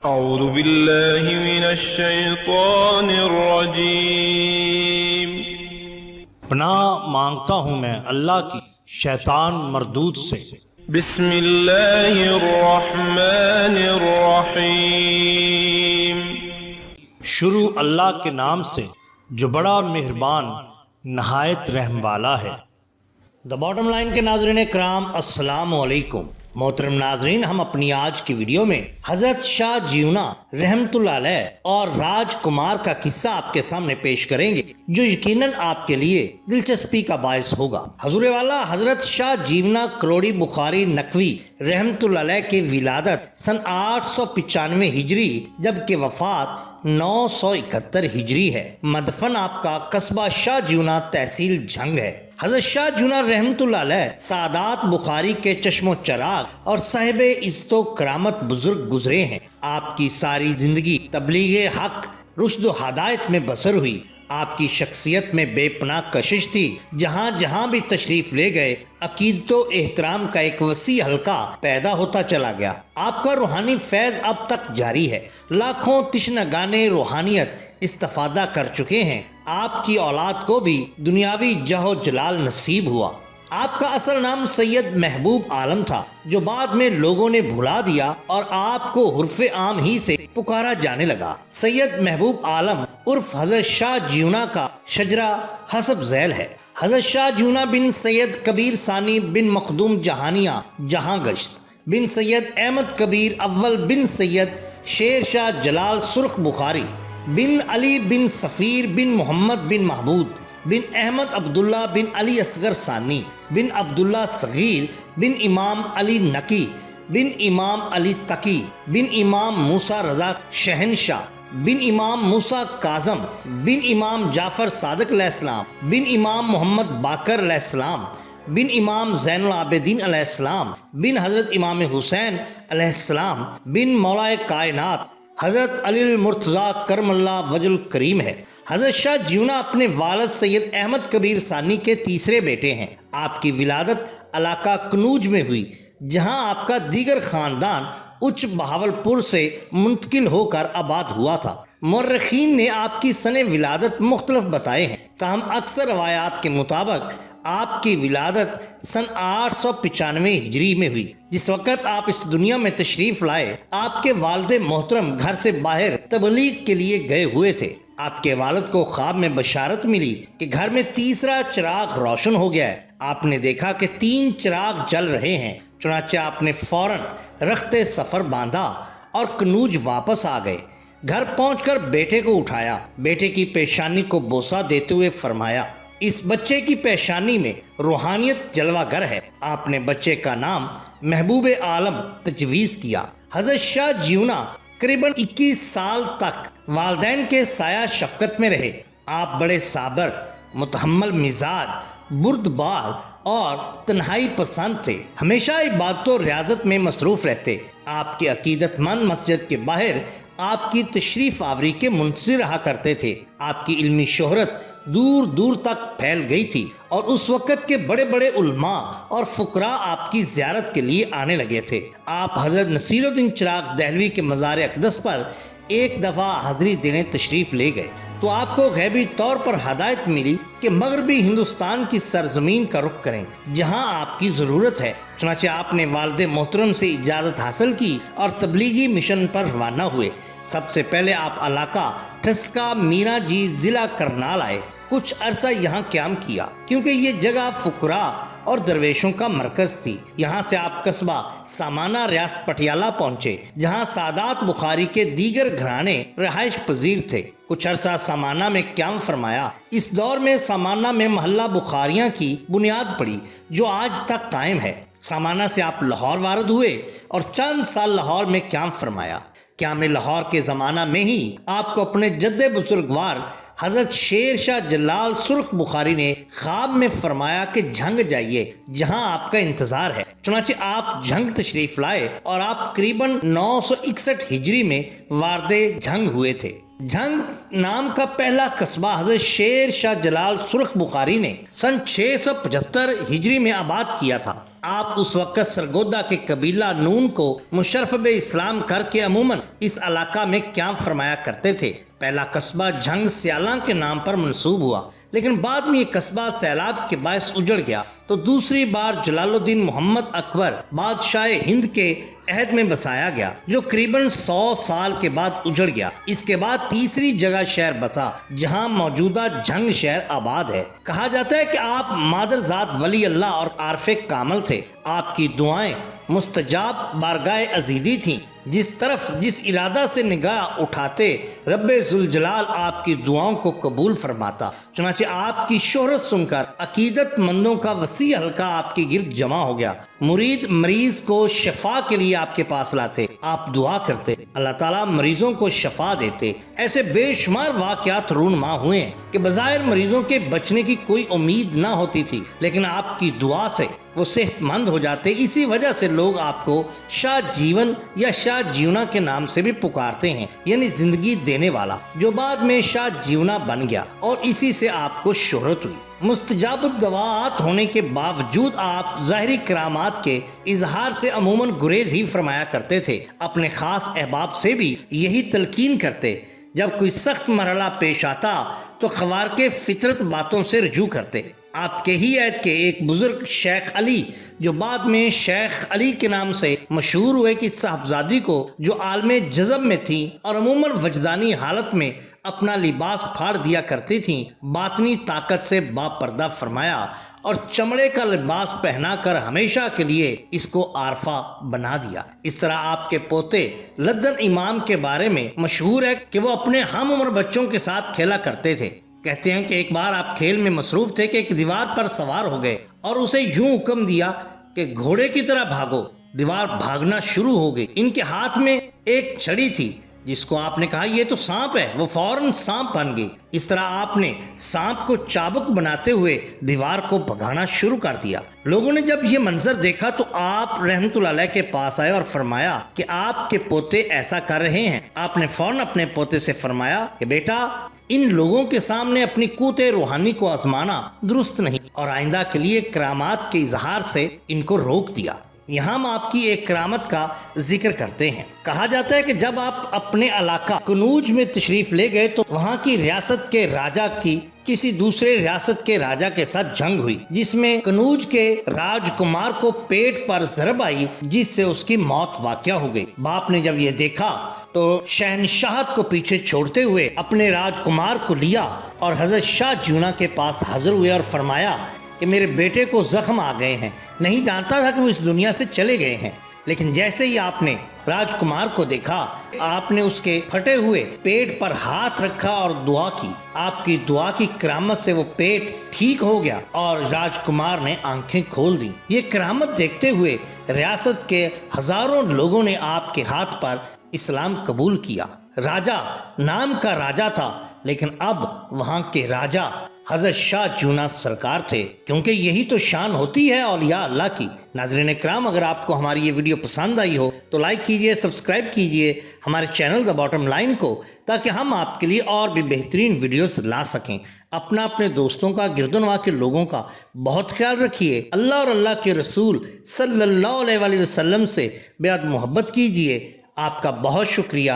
اعوذ باللہ من الشیطان الرجیم۔ پناہ مانگتا ہوں میں اللہ کی شیطان مردود سے۔ بسم اللہ الرحمن الرحیم۔ شروع اللہ کے نام سے جو بڑا مہربان نہایت رحم والا ہے۔ دا باٹم لائن کے ناظرین کرام، السلام علیکم۔ محترم ناظرین، ہم اپنی آج کی ویڈیو میں حضرت شاہ جیونا رحمت اللہ علیہ اور راج کمار کا قصہ آپ کے سامنے پیش کریں گے، جو یقیناً آپ کے لیے دلچسپی کا باعث ہوگا۔ حضور والا حضرت شاہ جیونا کروڑی بخاری نقوی رحمت اللہ علیہ کی ولادت سن 895 ہجری جبکہ وفات 971 ہجری ہے۔ مدفن آپ کا قصبہ شاہ جیونا تحصیل جھنگ ہے۔ حضرت شاہ جیونا رحمت اللہ علیہ سعادات بخاری کے چشم و چراغ اور صاحب عزت و کرامت بزرگ گزرے ہیں۔ آپ کی ساری زندگی تبلیغ حق، رشد و ہدایت میں بسر ہوئی۔ آپ کی شخصیت میں بے پناہ کشش تھی۔ جہاں جہاں بھی تشریف لے گئے، عقیدت و احترام کا ایک وسیع حلقہ پیدا ہوتا چلا گیا۔ آپ کا روحانی فیض اب تک جاری ہے۔ لاکھوں تشنگان روحانیت استفادہ کر چکے ہیں۔ آپ کی اولاد کو بھی دنیاوی جہ و جلال نصیب ہوا۔ آپ کا اصل نام سید محبوب عالم تھا، جو بعد میں لوگوں نے بھلا دیا اور آپ کو حرف عام ہی سے پکارا جانے لگا۔ سید محبوب عالم عرف حضرت شاہ جیونا کا شجرہ حسب ذیل ہے۔ حضرت شاہ جیونا بن سید کبیر ثانی بن مخدوم جہانیہ جہاں گشت بن سید احمد کبیر اول بن سید شیر شاہ جلال سرخ بخاری بن علی بن سفیر بن محمد بن محمود بن احمد عبداللہ بن علی اصغر ثانی بن عبداللہ صغیر بن امام علی نقی بن امام علی تقی بن امام موسیٰ رضا شہنشاہ بن امام موسیٰ کاظم بن امام جعفر صادق علیہ السلام بن امام محمد باقر علیہ السلام بن امام زین العابدین علیہ السلام بن حضرت امام حسین علیہ السلام بن مولا کائنات حضرت علی المرتضیٰ کرم اللہ وجہ الکریم ہے۔ حضرت شاہ جیونا اپنے والد سید احمد کبیر ثانی کے تیسرے بیٹے ہیں۔ آپ کی ولادت علاقہ کنوج میں ہوئی، جہاں آپ کا دیگر خاندان اچ بہاولپور سے منتقل ہو کر آباد ہوا تھا۔ مورخین نے آپ کی سن ولادت مختلف بتائے ہیں، تاہم اکثر روایات کے مطابق آپ کی ولادت سن 895 ہجری میں ہوئی۔ جس وقت آپ اس دنیا میں تشریف لائے، آپ کے والد محترم گھر سے باہر تبلیغ کے لیے گئے ہوئے تھے۔ آپ کے والد کو خواب میں بشارت ملی کہ گھر میں تیسرا چراغ روشن ہو گیا ہے۔ آپ نے دیکھا کہ 3 چراغ جل رہے ہیں، چنانچہ آپ نے فوراً رخت سفر باندھا اور کنوج واپس آ گئے۔ گھر پہنچ کر بیٹے کو اٹھایا، بیٹے کی پیشانی کو بوسہ دیتے ہوئے فرمایا، اس بچے کی پیشانی میں روحانیت جلوہ گر ہے۔ آپ نے بچے کا نام محبوب عالم تجویز کیا۔ حضرت شاہ جیونا تقریباً 21 سال تک والدین کے سایہ شفقت میں رہے۔ آپ بڑے صابر، متحمل مزاج، بردبار اور تنہائی پسند تھے۔ ہمیشہ عبادت و ریاضت میں مصروف رہتے۔ آپ کے عقیدت مند مسجد کے باہر آپ کی تشریف آوری کے منتظر رہا کرتے تھے۔ آپ کی علمی شہرت دور دور تک پھیل گئی تھی اور اس وقت کے بڑے بڑے علماء اور فقراء آپ کی زیارت کے لیے آنے لگے تھے۔ آپ حضرت نصیر الدین چراغ دہلوی کے مزار اقدس پر ایک دفعہ حاضری دینے تشریف لے گئے تو آپ کو غیبی طور پر ہدایت ملی کہ مغربی ہندوستان کی سرزمین کا رخ کریں، جہاں آپ کی ضرورت ہے۔ چنانچہ آپ نے والد محترم سے اجازت حاصل کی اور تبلیغی مشن پر روانہ ہوئے۔ سب سے پہلے آپ علاقہ ٹھسکا مینا جی ضلع کرنال آئے۔ کچھ عرصہ یہاں قیام کیا، کیونکہ یہ جگہ فقراء اور درویشوں کا مرکز تھی۔ یہاں سے آپ قصبہ سامانہ ریاست پٹیالہ پہنچے، جہاں سعادات بخاری کے دیگر گھرانے رہائش پذیر تھے۔ کچھ عرصہ سامانہ میں قیام فرمایا۔ اس دور میں سامانہ میں محلہ بخاریاں کی بنیاد پڑی، جو آج تک قائم ہے۔ سامانہ سے آپ لاہور وارد ہوئے اور چند سال لاہور میں قیام فرمایا۔ قیام لاہور کے زمانہ میں ہی آپ کو اپنے جد بزرگوار حضرت شیر شاہ جلال سرخ بخاری نے خواب میں فرمایا کہ جھنگ جائیے، جہاں آپ کا انتظار ہے۔ چنانچہ آپ جھنگ تشریف لائے اور آپ قریباً 961 ہجری میں وارد جھنگ ہوئے تھے۔ جھنگ نام کا پہلا قصبہ حضرت شیر شاہ جلال سرخ بخاری نے سن 675 ہجری میں آباد کیا تھا۔ آپ اس وقت سرگودا کے قبیلہ نون کو مشرف اسلام کر کے عموماً اس علاقہ میں قیام فرمایا کرتے تھے۔ پہلا قصبہ جھنگ سیالاں کے نام پر منسوب ہوا، لیکن بعد میں یہ قصبہ سیلاب کے باعث اجڑ گیا تو دوسری بار جلال الدین محمد اکبر بادشاہ ہند کے عہد میں بسایا گیا، جو قریباً 100 سال کے بعد اجڑ گیا۔ اس کے بعد تیسری جگہ شہر بسا جہاں موجودہ جھنگ شہر آباد ہے۔ کہا جاتا ہے کہ آپ مادر ذات ولی اللہ اور عارف کامل تھے۔ آپ کی دعائیں مستجاب بارگاہ عزیزی تھیں، جس طرف جس ارادہ سے نگاہ اٹھاتے رب ذوالجلال آپ کی دعاؤں کو قبول فرماتا۔ چنانچہ آپ کی شہرت سن کر عقیدت مندوں کا وسیع حلقہ آپ کے گرد جمع ہو گیا۔ مرید مریض کو شفا کے لیے آپ کے پاس لاتے، آپ دعا کرتے، اللہ تعالیٰ مریضوں کو شفا دیتے۔ ایسے بے شمار واقعات رونما ہوئے ہیں کہ بظاہر مریضوں کے بچنے کی کوئی امید نہ ہوتی تھی، لیکن آپ کی دعا سے وہ صحت مند ہو جاتے۔ اسی وجہ سے لوگ آپ کو شاہ جیون یا شاہ جیونا کے نام سے بھی پکارتے ہیں، یعنی زندگی دینے والا، جو بعد میں شاہ جیونا بن گیا اور اسی سے آپ کو شہرت ہوئی۔ مستجاب الدعوات ہونے کے باوجود آپ ظاہری کرامات کے اظہار سے عموماً گریز ہی فرمایا کرتے تھے۔ اپنے خاص احباب سے بھی یہی تلقین کرتے، جب کوئی سخت مرحلہ پیش آتا تو خوارق فطرت باتوں سے رجوع کرتے۔ آپ کے ہی عہد کے ایک بزرگ شیخ علی، جو بعد میں شیخ علی کے نام سے مشہور ہوئے، کی صاحبزادی کو جو عالم جذب میں تھی اور عموماً وجدانی حالت میں اپنا لباس پھاڑ دیا کرتی تھیں، باطنی طاقت سے باپردہ فرمایا اور چمڑے کا لباس پہنا کر ہمیشہ کے لیے اس کو عارفہ بنا دیا۔ اس طرح آپ کے پوتے لدن امام کے بارے میں مشہور ہے کہ وہ اپنے ہم عمر بچوں کے ساتھ کھیلا کرتے تھے۔ کہتے ہیں کہ ایک بار آپ کھیل میں مصروف تھے کہ ایک دیوار پر سوار ہو گئے اور اسے یوں حکم دیا کہ گھوڑے کی طرح بھاگو۔ دیوار بھاگنا شروع ہو گئی۔ ان کے ہاتھ میں ایک چھڑی تھی، جس کو آپ نے کہا یہ تو سانپ ہے، وہ فوراً سانپ بن گئی۔ اس طرح آپ نے سانپ کو چابک بناتے ہوئے دیوار کو بھگانا شروع کر دیا۔ لوگوں نے جب یہ منظر دیکھا تو آپ رحمت اللہ علیہ کے پاس آئے اور فرمایا کہ آپ کے پوتے ایسا کر رہے ہیں۔ آپ نے فوراً اپنے پوتے سے فرمایا کہ بیٹا، ان لوگوں کے سامنے اپنی قوت روحانی کو آزمانا درست نہیں، اور آئندہ کے لیے کرامات کے اظہار سے ان کو روک دیا۔ یہاں ہم آپ کی ایک کرامت کا ذکر کرتے ہیں۔ کہا جاتا ہے کہ جب آپ اپنے علاقہ کنوج میں تشریف لے گئے تو وہاں کی ریاست کے راجہ کی کسی دوسرے ریاست کے راجہ کے ساتھ جنگ ہوئی، جس میں کنوج کے راج کمار کو پیٹ پر ضرب آئی، جس سے اس کی موت واقع ہو گئی۔ باپ نے جب یہ دیکھا تو شہنشاہت کو پیچھے چھوڑتے ہوئے اپنے راج کمار کو لیا اور حضرت شاہ جیونا کے پاس حاضر ہوئے اور فرمایا کہ میرے بیٹے کو زخم آ گئے ہیں، نہیں جانتا تھا کہ وہ اس دنیا سے چلے گئے ہیں۔ لیکن جیسے ہی آپ نے راج کمار کو دیکھا، آپ نے اس کے پھٹے ہوئے پیٹ پر ہاتھ رکھا اور دعا کی۔ آپ کی دعا کی کرامت سے وہ پیٹ ٹھیک ہو گیا اور راج کمار نے آنکھیں کھول دی۔ یہ کرامت دیکھتے ہوئے ریاست کے ہزاروں لوگوں نے آپ کے ہاتھ پر اسلام قبول کیا۔ راجہ نام کا راجہ تھا، لیکن اب وہاں کے راجہ حضرت شاہ جیونا سرکار تھے، کیونکہ یہی تو شان ہوتی ہے اولیاء اللہ کی۔ ناظرین اکرام، اگر آپ کو ہماری یہ ویڈیو پسند آئی ہو تو لائک کیجئے، سبسکرائب کیجئے ہمارے چینل دا باٹم لائن کو، تاکہ ہم آپ کے لیے اور بھی بہترین ویڈیوز لا سکیں۔ اپنے دوستوں کا، گرد و نواح کے لوگوں کا بہت خیال رکھیے۔ اللہ اور اللہ کے رسول صلی اللہ علیہ وسلم سے بے حد محبت کیجئے۔ آپ کا بہت شکریہ۔